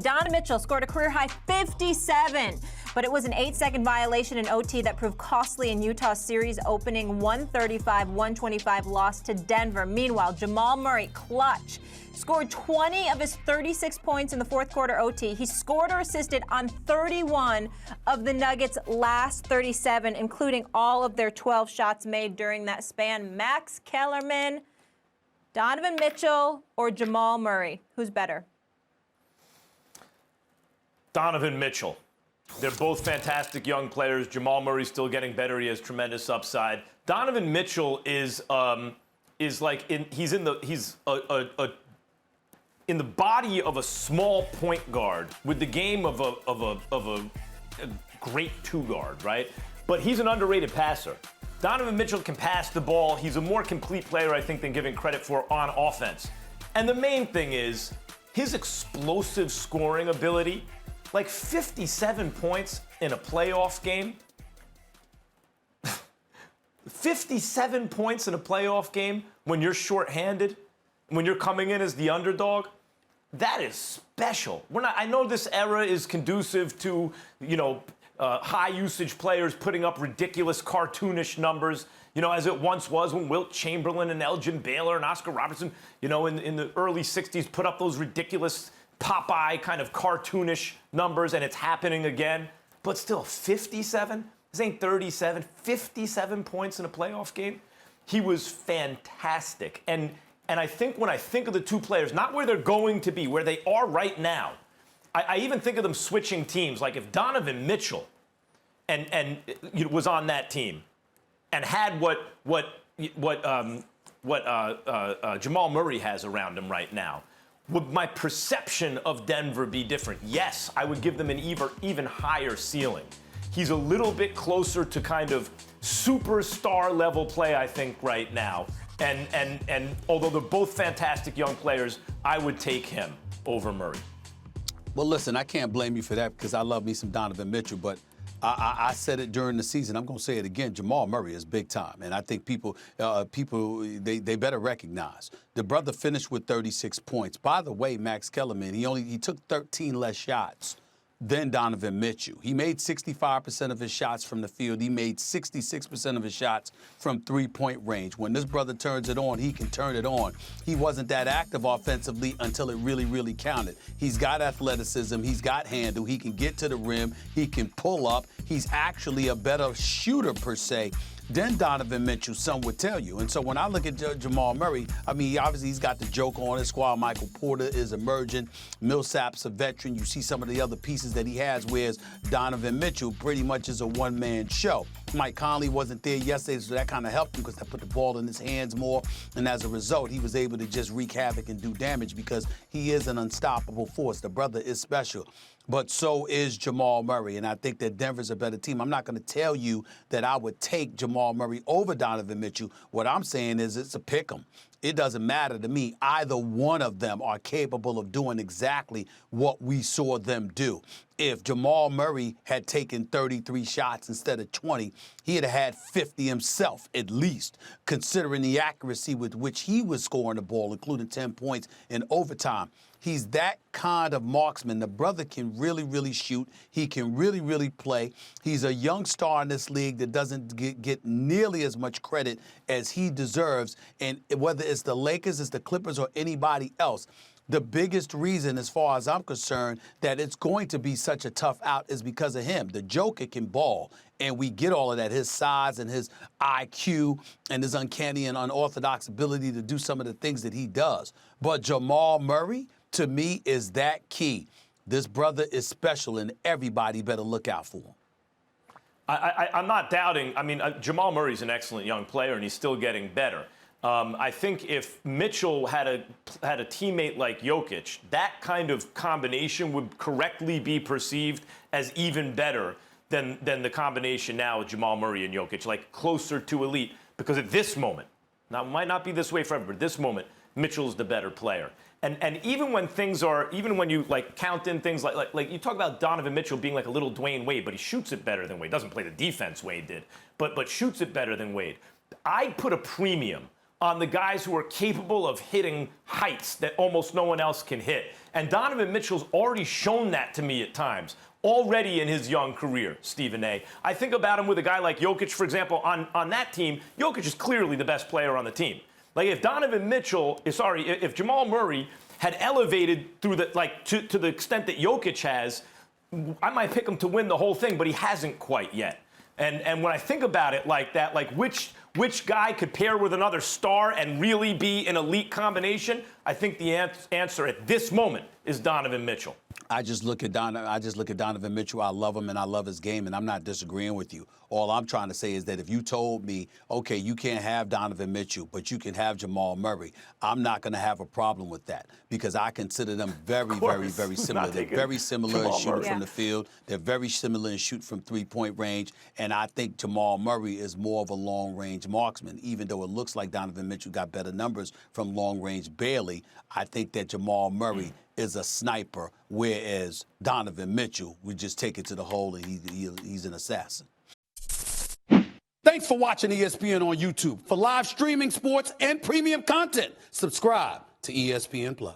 Donovan Mitchell scored a career-high 57, but it was an 8-second violation in OT that proved costly in Utah's series opening 135-125 loss to Denver. Meanwhile, Jamal Murray, clutch, scored 20 of his 36 points in the fourth quarter OT. He scored or assisted on 31 of the Nuggets' last 37, including all of their 12 shots made during that span. Max Kellerman, Donovan Mitchell, or Jamal Murray? Who's better? Donovan Mitchell. They're both fantastic young players. Jamal Murray's still getting better. He has tremendous upside. Donovan Mitchell is like he's in the body of a small point guard with the game of a great two guard, right? But he's an underrated passer. Donovan Mitchell can pass the ball. He's a more complete player, I think, than given credit for on offense. And the main thing is his explosive scoring ability. Like 57 points in a playoff game. 57 points in a playoff game when you're shorthanded, when you're coming in as the underdog. That is special. I know this era is conducive to, high usage players putting up ridiculous cartoonish numbers, as it once was when Wilt Chamberlain and Elgin Baylor and Oscar Robertson, in the early 60s put up those ridiculous Popeye kind of cartoonish numbers, and it's happening again. But still, 57? This ain't 37. 57 points in a playoff game? He was fantastic. And I think when I think of the two players, not where they're going to be, where they are right now, I even think of them switching teams. Like if Donovan Mitchell and was on that team and had what Jamal Murray has around him right now, would my perception of Denver be different? Yes, I would give them an even higher ceiling. He's a little bit closer to kind of superstar level play, I think, right now. And although they're both fantastic young players, I would take him over Murray. Well, listen, I can't blame you for that because I love me some Donovan Mitchell, but I said it during the season. I'm going to say it again. Jamal Murray is big time, and I think people they better recognize the brother finished with 36 points. By the way, Max Kellerman, he took 13 less shots than Donovan Mitchell. He made 65% of his shots from the field. He made 66% of his shots from three-point range. When this brother turns it on, he can turn it on. He wasn't that active offensively until it really, really counted. He's got athleticism. He's got handle. He can get to the rim. He can pull up. He's actually a better shooter, per se, than Donovan Mitchell, some would tell you. And so when I look at Jamal Murray, I mean, obviously he's got the joke on his squad. Michael Porter is emerging. Millsap's a veteran. You see some of the other pieces that he has, whereas Donovan Mitchell pretty much is a one-man show. Mike Conley wasn't there yesterday, so that kind of helped him because that put the ball in his hands more. And as a result, he was able to just wreak havoc and do damage because he is an unstoppable force. The brother is special. But so is Jamal Murray, and I think that Denver's a better team. I'm not going to tell you that I would take Jamal Murray over Donovan Mitchell. What I'm saying is it's a pick 'em. It doesn't matter to me. Either one of them are capable of doing exactly what we saw them do. If Jamal Murray had taken 33 shots instead of 20, he'd have had 50 himself, at least, considering the accuracy with which he was scoring the ball, including 10 points in overtime. He's that kind of marksman. The brother can really, really shoot. He can really, really play. He's a young star in this league that doesn't get nearly as much credit as he deserves. And whether it's the Lakers, it's the Clippers, or anybody else, the biggest reason, as far as I'm concerned, that it's going to be such a tough out is because of him. The Joker can ball, and we get all of that, his size and his IQ and his uncanny and unorthodox ability to do some of the things that he does. But Jamal Murray, to me, is that key. This brother is special, and everybody better look out for him. I'm not doubting. I mean, Jamal Murray's an excellent young player, and he's still getting better. I think if Mitchell had a teammate like Jokic, that kind of combination would correctly be perceived as even better than the combination now with Jamal Murray and Jokic, like closer to elite. Because at this moment, now it might not be this way forever, but at this moment, Mitchell's the better player. And even when you like count in things like you talk about Donovan Mitchell being like a little Dwayne Wade, but he shoots it better than Wade. Doesn't play the defense Wade did, but shoots it better than Wade. I put a premium on the guys who are capable of hitting heights that almost no one else can hit. And Donovan Mitchell's already shown that to me at times, already in his young career, Stephen A. I think about him with a guy like Jokic, for example, on that team. Jokic is clearly the best player on the team. Like if if Jamal Murray had elevated through to the extent that Jokic has, I might pick him to win the whole thing, but he hasn't quite yet. And when I think about it like that, like which guy could pair with another star and really be an elite combination, I think the answer at this moment is Donovan Mitchell. I just look at Donovan Mitchell. I love him and I love his game, and I'm not disagreeing with you. All I'm trying to say is that if you told me, okay, you can't have Donovan Mitchell, but you can have Jamal Murray, I'm not going to have a problem with that because I consider them very similar. They're very similar in shooting from the field. They're very similar in shooting from three-point range, and I think Jamal Murray is more of a long-range marksman, even though it looks like Donovan Mitchell got better numbers from long range barely. I think that Jamal Murray is a sniper, whereas Donovan Mitchell would just take it to the hole and he's an assassin. Thanks for watching ESPN on YouTube. For live streaming sports and premium content, subscribe to ESPN+.